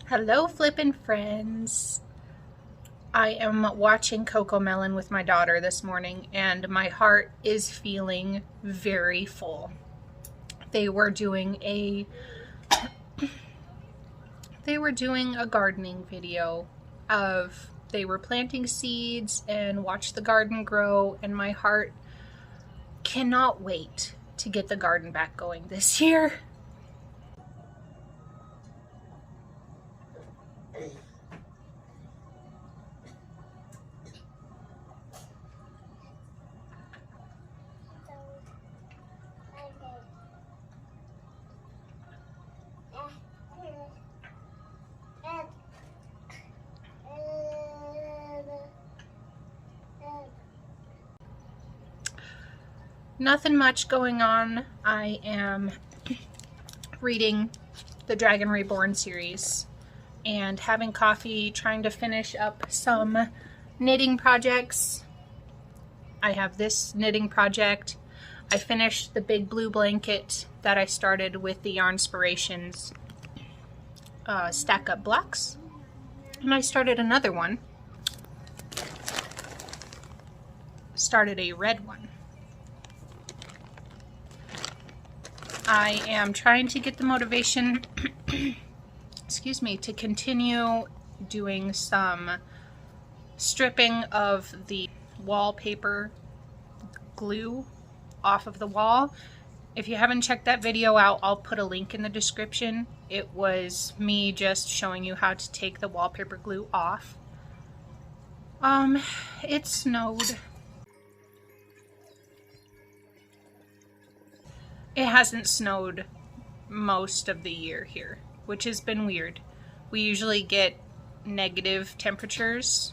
Hello, Flippin' friends. I am watching Coco Melon with my daughter this morning, and my heart is feeling very full. They were doing a gardening video of they were planting seeds and watch the garden grow, and my heart cannot wait to get the garden back going this year. Nothing much going on. I am reading the Dragon Reborn series and having coffee, trying to finish up some knitting projects. I have this knitting project. I finished the big blue blanket that I started with the Yarnspirations stack up blocks, and I started another one. Started a red one. I am trying to get the motivation, excuse me, to continue doing some stripping of the wallpaper glue off of the wall. If you haven't checked that video out, I'll put a link in the description. It was me just showing you how to take the wallpaper glue off. It snowed. It hasn't snowed most of the year here, which has been weird. We usually get negative temperatures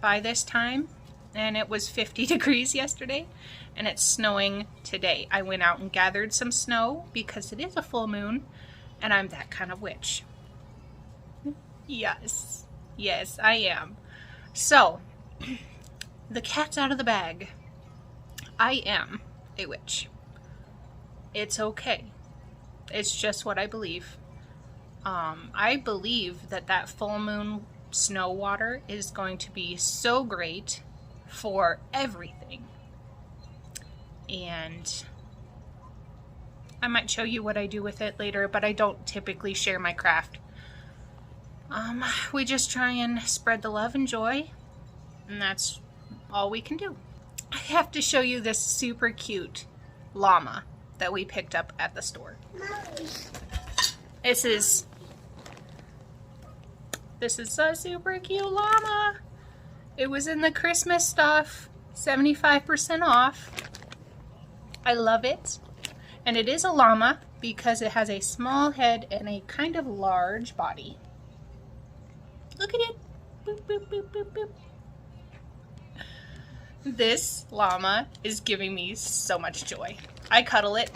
by this time, and it was 50 degrees yesterday, and it's snowing today. I went out and gathered some snow because it is a full moon, and I'm that kind of witch. Yes, I am. So, the cat's out of the bag. I am a witch. It's okay. It's just what I believe. I believe that full moon snow water is going to be so great for everything. And I might show you what I do with it later, but I don't typically share my craft. We just try and spread the love and joy, and that's all we can do. I have to show you this super cute llama that we picked up at the store. This is a super cute llama. It was in the Christmas stuff, 75% off. I love it. And it is a llama because it has a small head and a kind of large body. Look at it. Boop, boop, boop, boop, boop. This llama is giving me so much joy. I cuddle it.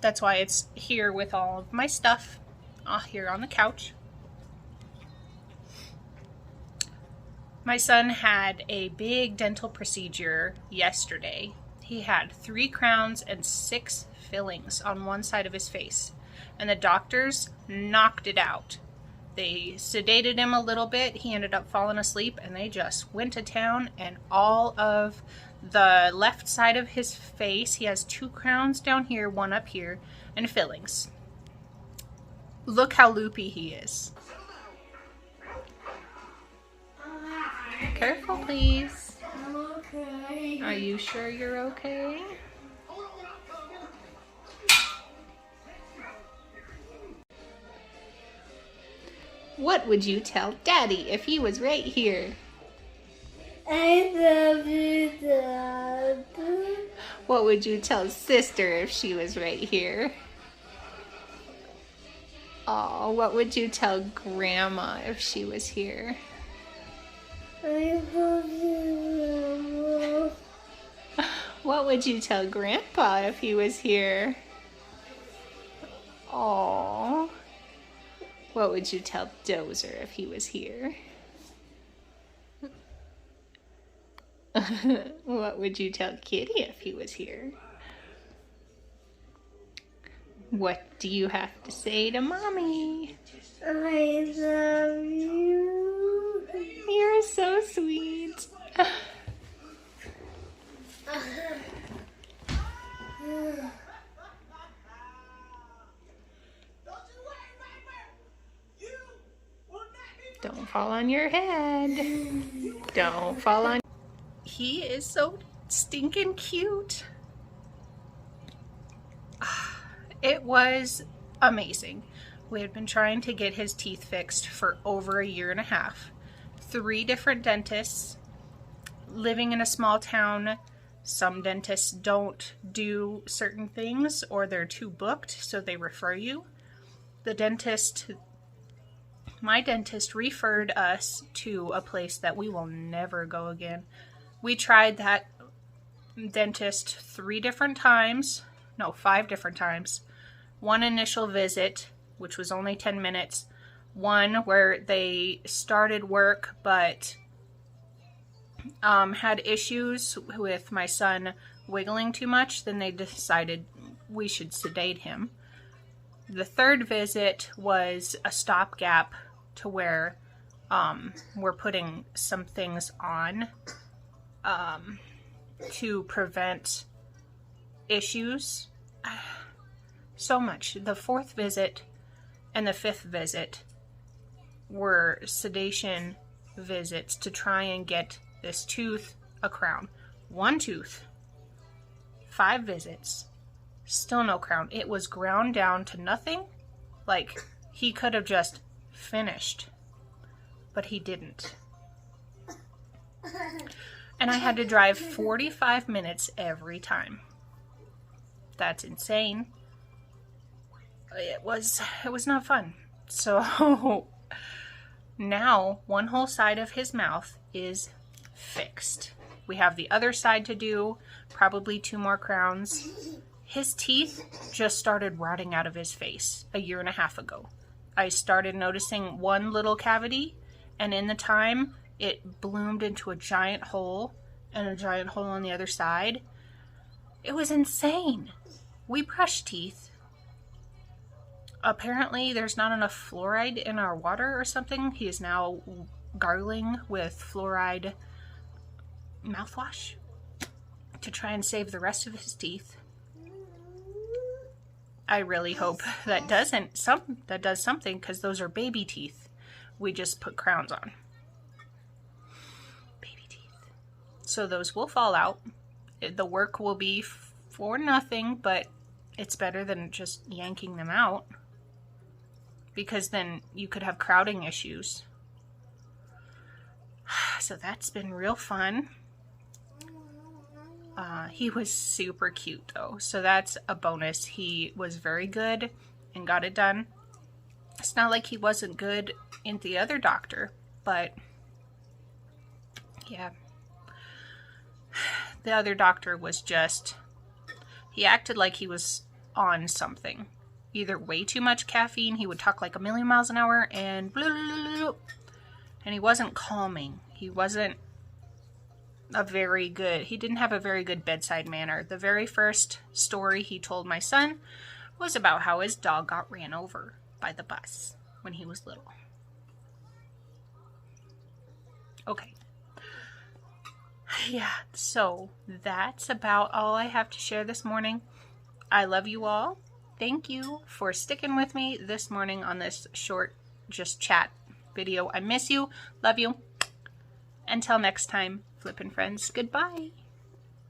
That's why it's here with all of my stuff here on the couch. My son had a big dental procedure yesterday. He had 3 crowns and 6 fillings on one side of his face, and the doctors knocked it out. They sedated him a little bit. He ended up falling asleep, and they just went to town, and all of the left side of his face, he has 2 crowns down here, 1 up here, and fillings. Look how loopy he is. Careful, please. I'm okay. Are you sure you're okay? What would you tell Daddy if he was right here? I love you, Dad. What would you tell Sister if she was right here? Oh, what would you tell Grandma if she was here? I love you, Mama. What would you tell Grandpa if he was here? Oh. What would you tell Dozer if he was here? What would you tell Kitty if he was here? What do you have to say to Mommy? I love Don't fall on your head. Don't fall on. He is so stinking cute. It was amazing. We had been trying to get his teeth fixed for over a year and a half. 3 different dentists. Living in a small town, some dentists don't do certain things or they're too booked, so they refer you. My dentist referred us to a place that we will never go again. We tried that dentist 5 different times. 1 initial visit, which was only 10 minutes. 1 where they started work but had issues with my son wiggling too much. Then they decided we should sedate him. The 3rd visit was a stopgap to where we're putting some things on to prevent issues. So much. The 4th visit and the 5th visit were sedation visits to try and get this tooth a crown. 1 tooth, 5 visits, still no crown. It was ground down to nothing. Like, he could have just finished, but he didn't. And I had to drive 45 minutes every time. That's insane. It was not fun. So now 1 whole side of his mouth is fixed. We have the other side to do, probably 2 more crowns. His teeth just started rotting out of his face a year and a half ago. I started noticing 1 little cavity, and in the time it bloomed into a giant hole and a giant hole on the other side. It was insane. We brush teeth. Apparently there's not enough fluoride in our water or something. He is now gargling with fluoride mouthwash to try and save the rest of his teeth. I really hope that does something, because those are baby teeth we just put crowns on. Baby teeth. So those will fall out. The work will be for nothing, but it's better than just yanking them out, because then you could have crowding issues. So that's been real fun. He was super cute though, so that's a bonus. He was very good and got it done. It's not like he wasn't good in the other doctor, but yeah. The other doctor was just, he acted like he was on something. Either way too much caffeine, he would talk like a million miles an hour, and blah, blah, blah, blah. And he wasn't calming. He wasn't he didn't have a very good bedside manner. The very first story he told my son was about how his dog got ran over by the bus when he was little. Okay. Yeah, so that's about all I have to share this morning. I love you all. Thank you for sticking with me this morning on this short just chat video. I miss you. Love you. Until next time, Flippin' friends. Goodbye.